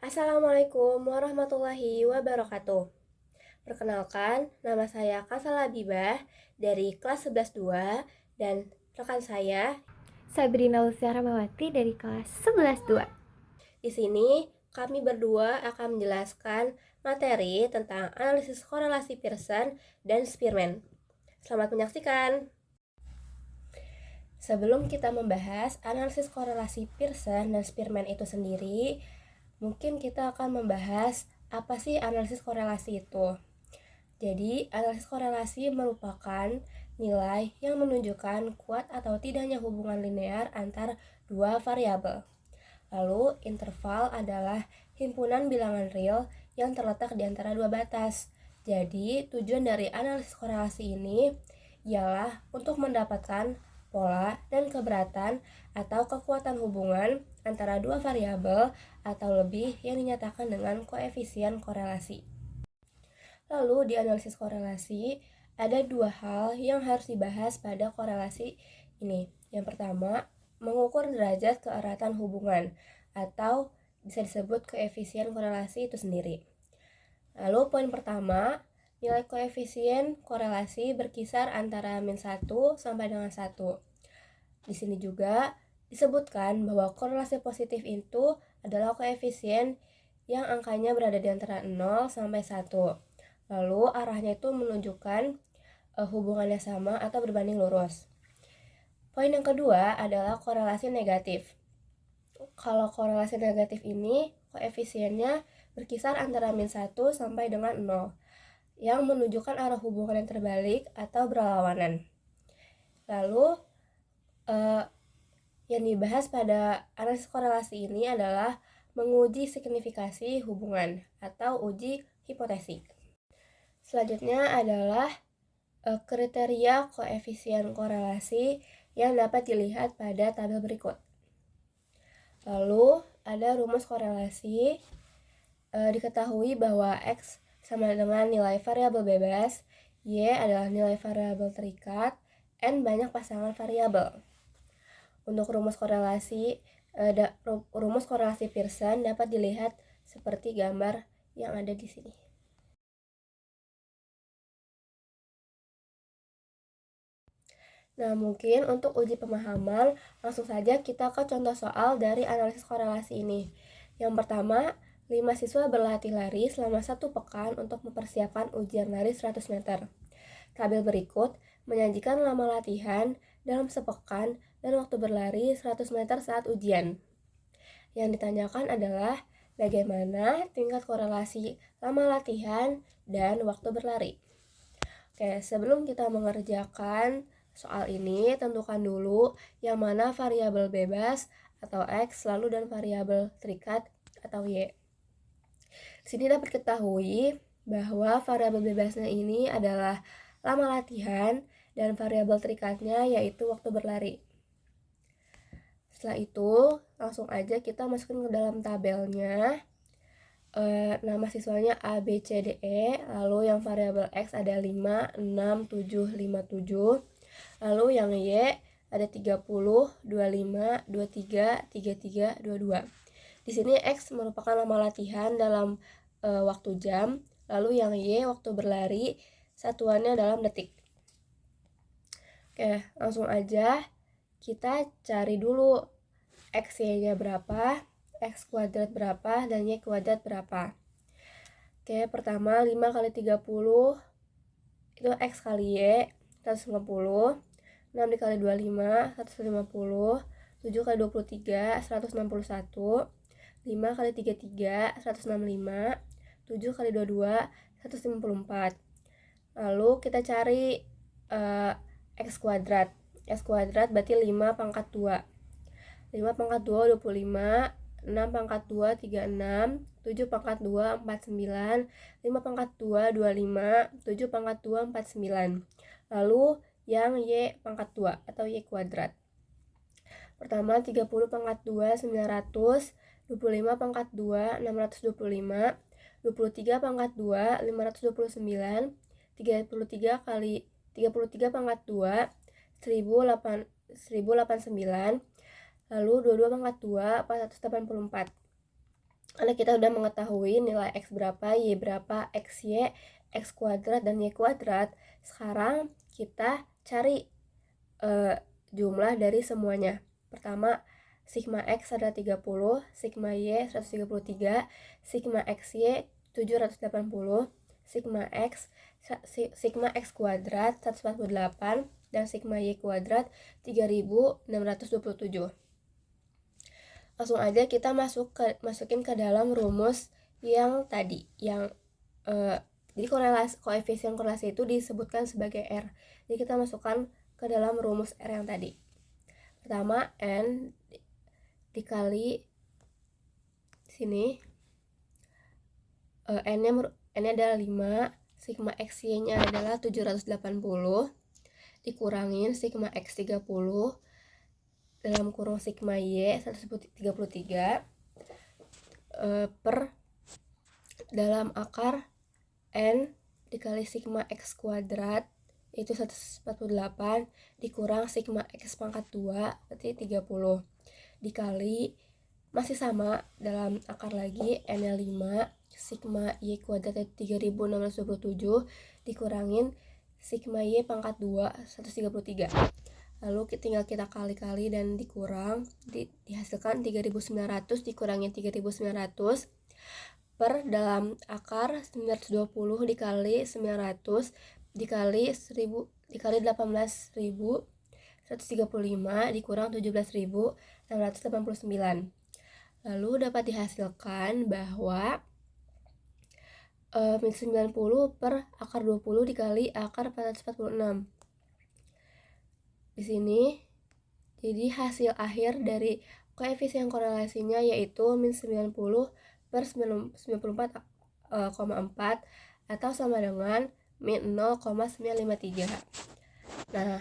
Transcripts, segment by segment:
Assalamualaikum warahmatullahi wabarakatuh. Perkenalkan, nama saya Kasala Bibah dari kelas 11-2 dan rekan saya Sabrina Lucia Ramawati dari kelas 11-2. di sini kami berdua akan menjelaskan materi tentang analisis korelasi Pearson dan Spearman. Selamat menyaksikan. Sebelum kita membahas analisis korelasi Pearson dan Spearman itu sendiri, mungkin kita akan membahas apa sih analisis korelasi itu. Jadi, analisis korelasi merupakan nilai yang menunjukkan kuat atau tidaknya hubungan linear antar dua variabel. Lalu, interval adalah himpunan bilangan real yang terletak di antara dua batas. Jadi, tujuan dari analisis korelasi ini ialah untuk mendapatkan pola dan keberatan atau kekuatan hubungan antara dua variabel atau lebih yang dinyatakan dengan koefisien korelasi. Lalu di analisis korelasi, ada dua hal yang harus dibahas pada korelasi ini. Yang pertama, mengukur derajat keeratan hubungan atau bisa disebut koefisien korelasi itu sendiri. Lalu poin pertama, nilai koefisien korelasi berkisar antara -1 sampai dengan 1. Di sini juga disebutkan bahwa korelasi positif itu adalah koefisien yang angkanya berada di antara 0 sampai 1. Lalu arahnya itu menunjukkan hubungannya sama atau berbanding lurus. Poin yang kedua adalah korelasi negatif. Kalau korelasi negatif ini koefisiennya berkisar antara -1 sampai dengan 0 yang menunjukkan arah hubungan yang terbalik atau berlawanan. Lalu yang dibahas pada analisis korelasi ini adalah menguji signifikasi hubungan atau uji hipotesi. Selanjutnya adalah kriteria koefisien korelasi yang dapat dilihat pada tabel berikut. Lalu ada rumus korelasi. Diketahui bahwa X sama dengan nilai variabel bebas, Y adalah nilai variabel terikat, N banyak pasangan variabel. Untuk rumus korelasi Pearson dapat dilihat seperti gambar yang ada di sini. Nah, mungkin untuk uji pemahaman, langsung saja kita ke contoh soal dari analisis korelasi ini. Yang pertama, 5 siswa berlatih lari selama 1 pekan untuk mempersiapkan ujian lari 100 meter. Tabel berikut menyajikan lama latihan dalam sepekan dan waktu berlari 100 meter saat ujian. Yang ditanyakan adalah bagaimana tingkat korelasi lama latihan dan waktu berlari. Oke, sebelum kita mengerjakan soal ini, tentukan dulu yang mana variabel bebas atau X lalu dan variabel terikat atau Y. Di sini dapat diketahui bahwa variabel bebasnya ini adalah lama latihan dan variabel terikatnya yaitu waktu berlari. Setelah itu, langsung aja kita masukin ke dalam tabelnya. Nama siswanya A, B, C, D, E. Lalu yang variabel X ada 5, 6, 7, 5, 7. Lalu yang Y ada 30, 25, 23, 33, 22. Di sini X merupakan lama latihan dalam waktu jam, lalu yang Y waktu berlari, satuannya dalam detik. Oke, langsung aja kita cari dulu X, Y-nya berapa, X kuadrat berapa, dan Y kuadrat berapa. Oke, pertama 5 kali 30 itu X kali Y, 150. 6 dikali 25, 150. 7 kali 23, 161. 5 kali 33, 165. 7 kali 22, 154. Lalu kita cari X kuadrat. X kuadrat berarti 5 pangkat 2. 5 pangkat 2, 25. 6 pangkat 2, 36. 7 pangkat 2, 49. 5 pangkat 2, 25. 7 pangkat 2, 49. Lalu yang Y pangkat 2 atau Y kuadrat. Pertama 30 pangkat 2, 900. 25 pangkat 2, 625. 23 pangkat 2, 529. 33 kali 33 pangkat 2, 1089. Lalu 22 pangkat 2, 484. Karena kita udah mengetahui nilai X berapa, Y berapa, X, Y, X kuadrat, dan Y kuadrat. Sekarang kita cari jumlah dari semuanya. Pertama, sigma X adalah 30, sigma Y 133, sigma XY 780, sigma X kuadrat 148, dan sigma Y kuadrat 3627. Langsung aja kita masukin ke dalam rumus yang tadi, yang jadi koefisien korelasi itu disebutkan sebagai R. Jadi kita masukkan ke dalam rumus R yang tadi. Pertama, N dikali sini, N-nya adalah 5, sigma XY-nya adalah 780, dikurangin sigma X 30, dalam kurung sigma Y 133, per dalam akar N dikali sigma X kuadrat, yaitu 148, dikurang sigma X pangkat 2, berarti 30, dikali, masih sama, dalam akar lagi, N-nya 5, sigma Y kuadrat 3627, dikurangin sigma Y pangkat 2, 133. Lalu tinggal kita kali-kali dan dikurang, dihasilkan 3900 dikurangi 3900 per dalam akar 920 dikali 900 dikali 1000 dikali 18.135 dikurang 17.689. Lalu dapat dihasilkan bahwa min 90 per akar 20 dikali akar 446. Di sini, jadi hasil akhir dari koefisien korelasinya yaitu min 90 per 94,4 atau sama dengan min 0,953. Nah,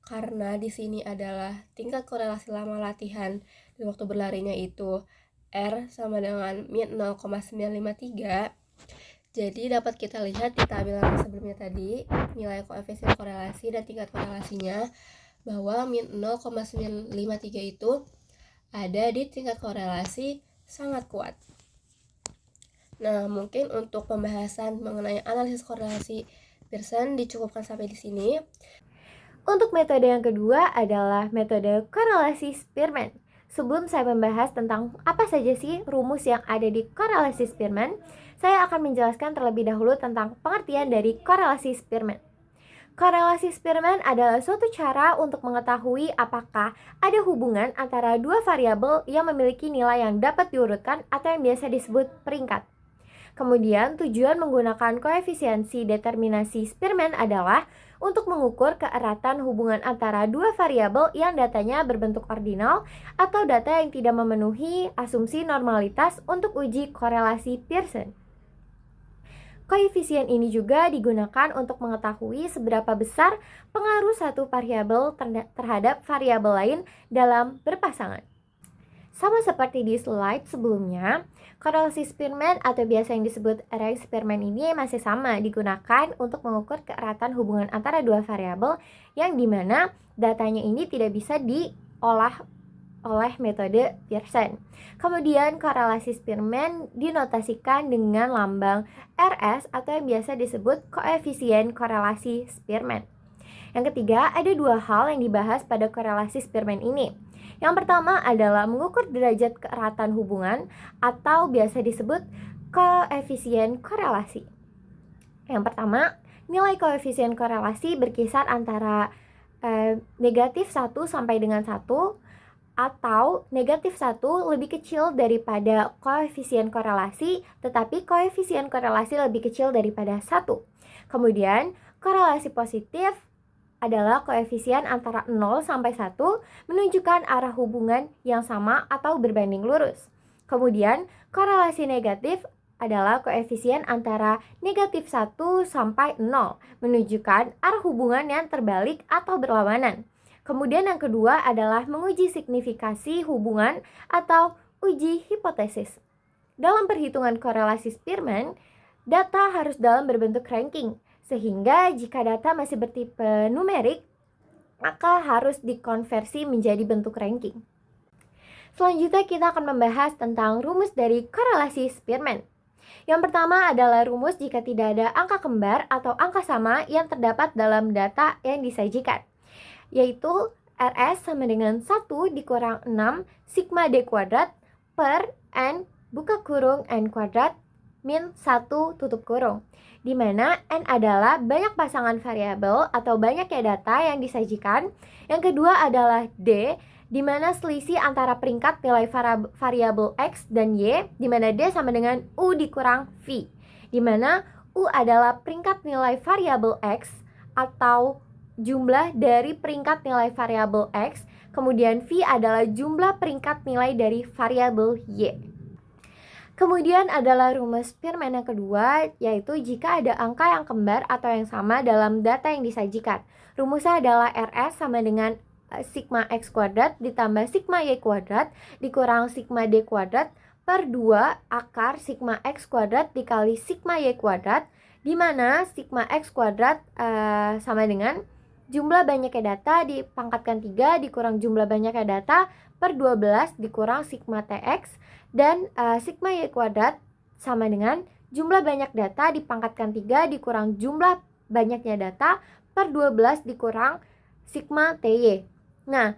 karena di sini adalah tingkat korelasi lama latihan di waktu berlarinya itu R sama dengan min 0,953, jadi dapat kita lihat di tabel yang sebelumnya tadi, nilai koefisien korelasi dan tingkat korelasinya, bahwa min 0,953 itu ada di tingkat korelasi sangat kuat. Nah, mungkin untuk pembahasan mengenai analisis korelasi Pearson dicukupkan sampai di sini. Untuk metode yang kedua adalah metode korelasi Spearman. Sebelum saya membahas tentang apa saja sih rumus yang ada di korelasi Spearman, saya akan menjelaskan terlebih dahulu tentang pengertian dari korelasi Spearman. Korelasi Spearman adalah suatu cara untuk mengetahui apakah ada hubungan antara dua variabel yang memiliki nilai yang dapat diurutkan atau yang biasa disebut peringkat. Kemudian, tujuan menggunakan koefisiensi determinasi Spearman adalah untuk mengukur keeratan hubungan antara dua variabel yang datanya berbentuk ordinal atau data yang tidak memenuhi asumsi normalitas untuk uji korelasi Pearson. Koefisien ini juga digunakan untuk mengetahui seberapa besar pengaruh satu variabel terhadap variabel lain dalam berpasangan. Sama seperti di slide sebelumnya, korelasi Spearman atau biasa yang disebut array Spearman ini masih sama digunakan untuk mengukur keeratan hubungan antara dua variabel yang dimana datanya ini tidak bisa diolah oleh metode Pearson. Kemudian korelasi Spearman dinotasikan dengan lambang RS atau yang biasa disebut koefisien korelasi Spearman. Yang ketiga, ada dua hal yang dibahas pada korelasi Spearman ini. Yang pertama adalah mengukur derajat keeratan hubungan atau biasa disebut koefisien korelasi. Yang pertama, nilai koefisien korelasi berkisar antara negatif 1 sampai dengan 1 atau negatif 1 lebih kecil daripada koefisien korelasi, tetapi koefisien korelasi lebih kecil daripada 1. Kemudian, korelasi positif adalah koefisien antara 0 sampai 1 menunjukkan arah hubungan yang sama atau berbanding lurus. Kemudian, korelasi negatif adalah koefisien antara negatif 1 sampai 0 menunjukkan arah hubungan yang terbalik atau berlawanan. Kemudian yang kedua adalah menguji signifikasi hubungan atau uji hipotesis. Dalam perhitungan korelasi Spearman, data harus dalam berbentuk ranking, sehingga jika data masih bertipe numerik, maka harus dikonversi menjadi bentuk ranking. Selanjutnya kita akan membahas tentang rumus dari korelasi Spearman. Yang pertama adalah rumus jika tidak ada angka kembar atau angka sama yang terdapat dalam data yang disajikan, yaitu RS sama dengan 1 dikurang 6 sigma D kuadrat per N buka kurung N kuadrat min 1 tutup kurung, di mana N adalah banyak pasangan variabel atau banyaknya data yang disajikan. Yang kedua adalah D, di mana selisih antara peringkat nilai variabel X dan Y, di mana D sama dengan U dikurang V, di mana U adalah peringkat nilai variabel X atau jumlah dari peringkat nilai variabel X, kemudian V adalah jumlah peringkat nilai dari variabel Y. Kemudian adalah rumus Spearman yang kedua, yaitu jika ada angka yang kembar atau yang sama dalam data yang disajikan. Rumusnya adalah RS sama dengan sigma X kuadrat ditambah sigma Y kuadrat dikurang sigma D kuadrat per 2 akar sigma X kuadrat dikali sigma Y kuadrat, di mana sigma X kuadrat sama dengan jumlah banyaknya data dipangkatkan 3 dikurang jumlah banyaknya data per 12 dikurang sigma TX, dan sigma Y kuadrat sama dengan jumlah banyak data dipangkatkan 3 dikurang jumlah banyaknya data per 12 dikurang sigma TY. Nah,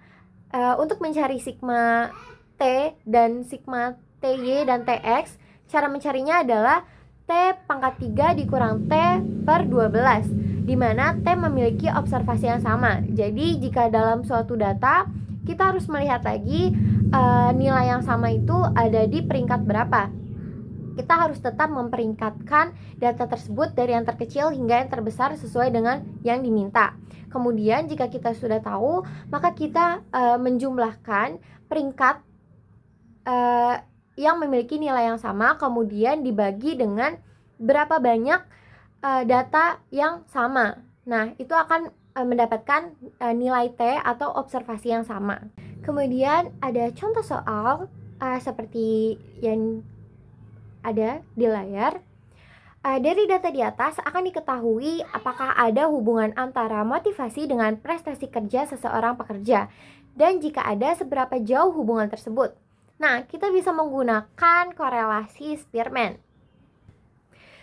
untuk mencari sigma T dan sigma TY dan TX, cara mencarinya adalah T pangkat 3 dikurang T per 12, di mana T memiliki observasi yang sama. Jadi jika dalam suatu data kita harus melihat lagi nilai yang sama itu ada di peringkat berapa. Kita harus tetap memperingkatkan data tersebut dari yang terkecil hingga yang terbesar sesuai dengan yang diminta. Kemudian jika kita sudah tahu, maka kita menjumlahkan peringkat yang memiliki nilai yang sama, kemudian dibagi dengan berapa banyak data yang sama. Nah, itu akan mendapatkan nilai T atau observasi yang sama. Kemudian ada contoh soal seperti yang ada di layar. Dari data di atas akan diketahui apakah ada hubungan antara motivasi dengan prestasi kerja seseorang pekerja, dan jika ada, seberapa jauh hubungan tersebut. Nah, kita bisa menggunakan korelasi Spearman.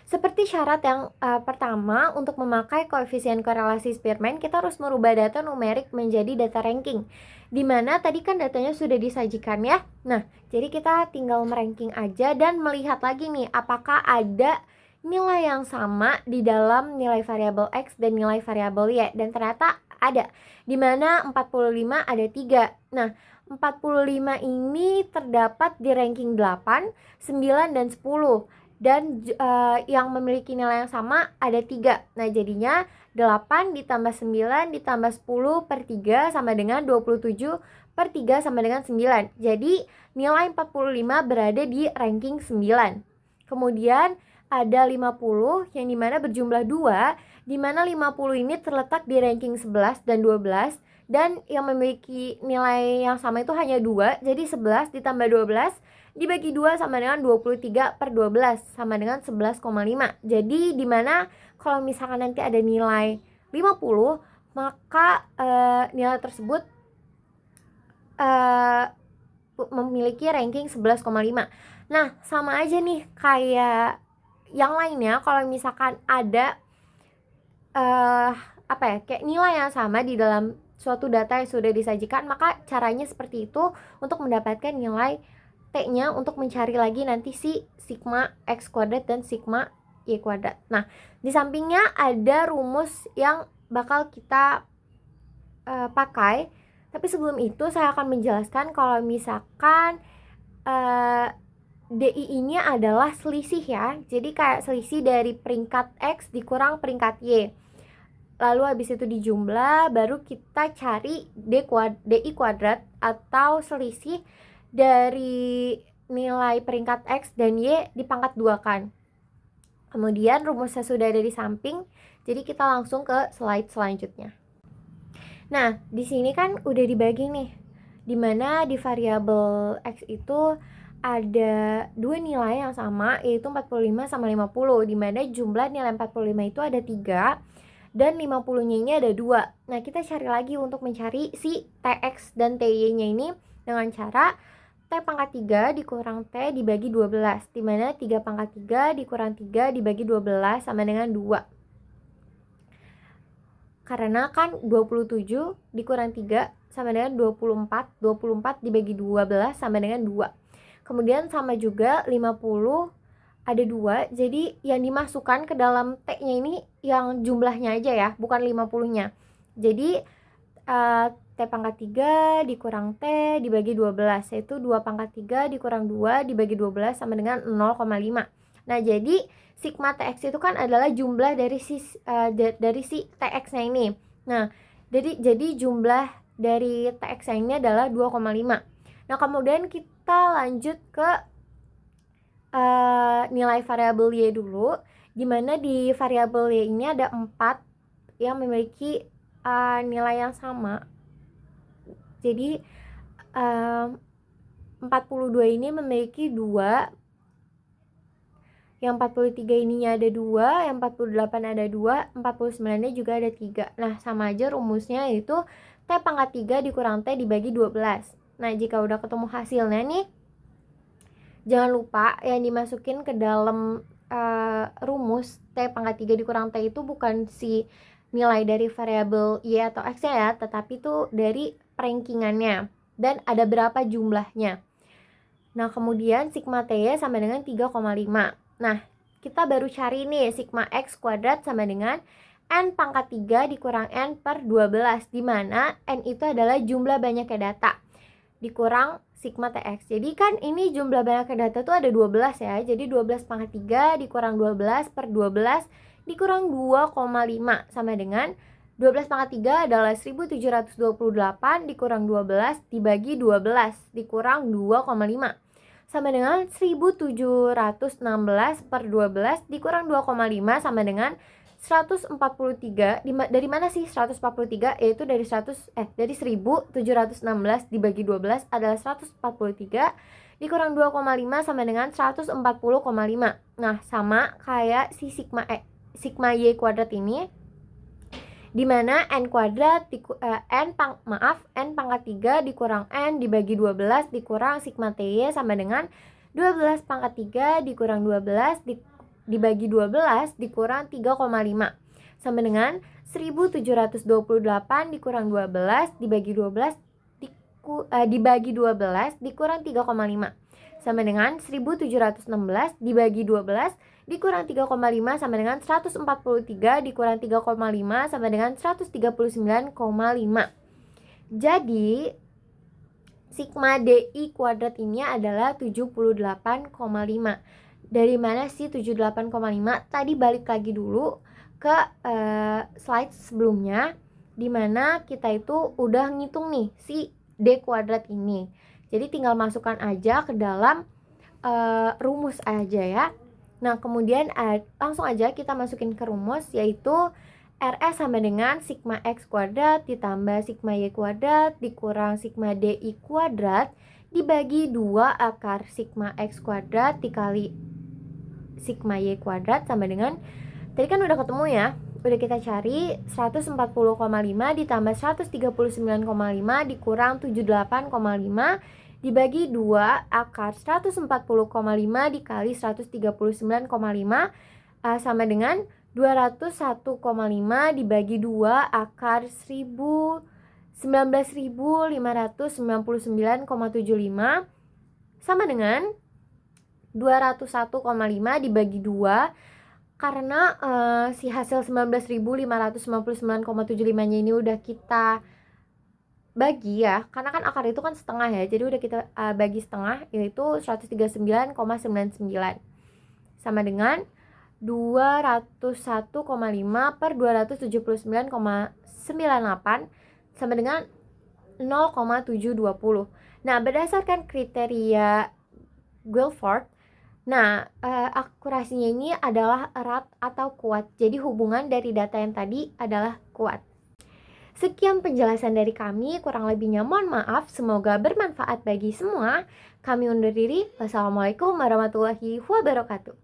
Seperti syarat yang pertama, untuk memakai koefisien korelasi Spearman, kita harus merubah data numerik menjadi data ranking, di mana tadi kan datanya sudah disajikan ya. Nah, jadi kita tinggal meranking aja dan melihat lagi nih, apakah ada nilai yang sama di dalam nilai variabel X dan nilai variabel Y. Dan ternyata ada, di mana 45 ada 3. Nah, 45 ini terdapat di ranking 8, 9, dan 10. Dan yang memiliki nilai yang sama ada 3. Nah, jadinya 8 ditambah 9 ditambah 10 per 3 sama dengan 27 per 3 sama dengan 9. Jadi nilai 45 berada di ranking 9. Kemudian ada 50 yang dimana berjumlah 2, dimana 50 ini terletak di ranking 11 dan 12. Dan yang memiliki nilai yang sama itu hanya 2. Jadi 11 ditambah 12 dibagi 2 sama dengan 23 per 12 sama dengan 11,5. Jadi dimana kalau misalkan nanti ada nilai 50, maka nilai tersebut memiliki ranking 11,5. Nah, sama aja nih kayak yang lainnya. Kalau misalkan ada kayak nilai yang sama di dalam suatu data yang sudah disajikan, maka caranya seperti itu untuk mendapatkan nilai T-nya untuk mencari lagi nanti si sigma X kuadrat dan sigma Y kuadrat. Nah, di sampingnya ada rumus yang bakal kita pakai. Tapi sebelum itu saya akan menjelaskan kalau misalkan DI ini adalah selisih ya. Jadi kayak selisih dari peringkat X dikurang peringkat Y. Lalu habis itu dijumlah, baru kita cari DI kuadrat atau selisih dari nilai peringkat X dan Y dipangkat 2 kan. Kemudian rumusnya sudah ada di samping, jadi kita langsung ke slide selanjutnya. Nah, di sini kan udah dibagi nih, dimana di variabel X itu ada 2 nilai yang sama, yaitu 45 sama 50, dimana jumlah nilai 45 itu ada 3 dan 50-nya ini ada 2. Nah, kita cari lagi untuk mencari si TX dan TY-nya ini dengan cara T pangkat 3 dikurang T dibagi 12, dimana 3 pangkat 3 dikurang 3 dibagi 12 sama dengan 2. Karena kan 27 dikurang 3 sama dengan 24, 24 dibagi 12 sama dengan 2. Kemudian sama juga 50 ada 2, jadi yang dimasukkan ke dalam T-nya ini yang jumlahnya aja ya, bukan 50-nya. Jadi T pangkat 3 dikurang T dibagi 12, yaitu 2 pangkat 3 dikurang 2 dibagi 12 sama dengan 0,5. Nah, jadi sigma TX itu kan adalah jumlah dari si TX-nya ini. Nah, jadi jumlah dari TX-nya ini adalah 2,5. Nah, kemudian kita lanjut ke nilai variabel Y dulu, dimana di variabel Y ini ada 4 yang memiliki nilai yang sama. Jadi 42 ini memiliki 2, yang 43 ininya ada 2, yang 48 ada 2, 49 nya juga ada 3. Nah, sama aja rumusnya, yaitu T pangkat 3 dikurang T dibagi 12. Nah, jika udah ketemu hasilnya nih, jangan lupa yang dimasukin ke dalam rumus T pangkat 3 dikurang T itu bukan si nilai dari variabel Y atau X ya, tetapi itu dari rankingannya dan ada berapa jumlahnya. Nah, kemudian sigma T sama dengan 3,5. Nah, kita baru cari nih sigma X kuadrat sama dengan N pangkat 3 dikurang N per 12, di mana N itu adalah jumlah banyaknya data dikurang sigma TX. Jadi kan ini jumlah banyaknya data tuh ada 12 ya. Jadi 12 pangkat 3 dikurang 12 per 12 dikurang 2,5 sama dengan 12 pangkat 3 adalah 1728 dikurang 12 dibagi 12 dikurang 2,5 sama dengan 1716 per 12 dikurang 2,5 sama dengan 143. Dari mana sih 143? Yaitu dari 1716 dibagi 12 adalah 143 dikurang 2,5 sama dengan 140,5. Nah, sama kayak si sigma Y kuadrat ini, dimana N kuadrat N pangkat 3 dikurang N dibagi 12 dikurang sigma TY sama dengan 12 pangkat 3 dikurang 12 dibagi 12 dikurang 3,5 sama dengan 1728 dikurang 12 dibagi 12 dibagi 12 dikurang 3,5 sama dengan 1716 dibagi 12 dikurang 3,5 sama dengan 143 dikurang 3,5 sama dengan 139,5. Jadi sigma DI kuadrat ini adalah 78,5. Dari mana sih 78,5? Tadi balik lagi dulu ke slide sebelumnya, dimana kita itu udah ngitung nih si D kuadrat ini. Jadi tinggal masukkan aja ke dalam rumus aja ya. Nah, kemudian langsung aja kita masukin ke rumus, yaitu RS sama dengan sigma X kuadrat ditambah sigma Y kuadrat dikurang sigma DI kuadrat dibagi 2 akar sigma X kuadrat dikali sigma Y kuadrat sama dengan, tadi kan udah ketemu ya, udah kita cari 140,5 ditambah 139,5 dikurang 78,5 dibagi 2 akar 140,5 dikali 139,5 sama dengan 201,5 dibagi 2 akar 19.599,75 sama dengan 201,5 dibagi 2, karena si hasil 19.599,75 nya ini udah kita bagi ya, karena kan akar itu kan setengah ya, jadi udah kita bagi setengah, yaitu 139,99 sama dengan 201,5 per 279,98 sama dengan 0,720. Nah, berdasarkan kriteria Guilford, nah akurasinya ini adalah erat atau kuat, jadi hubungan dari data yang tadi adalah kuat. Sekian penjelasan dari kami, kurang lebihnya mohon maaf, semoga bermanfaat bagi semua. Kami undur diri. Wassalamualaikum warahmatullahi wabarakatuh.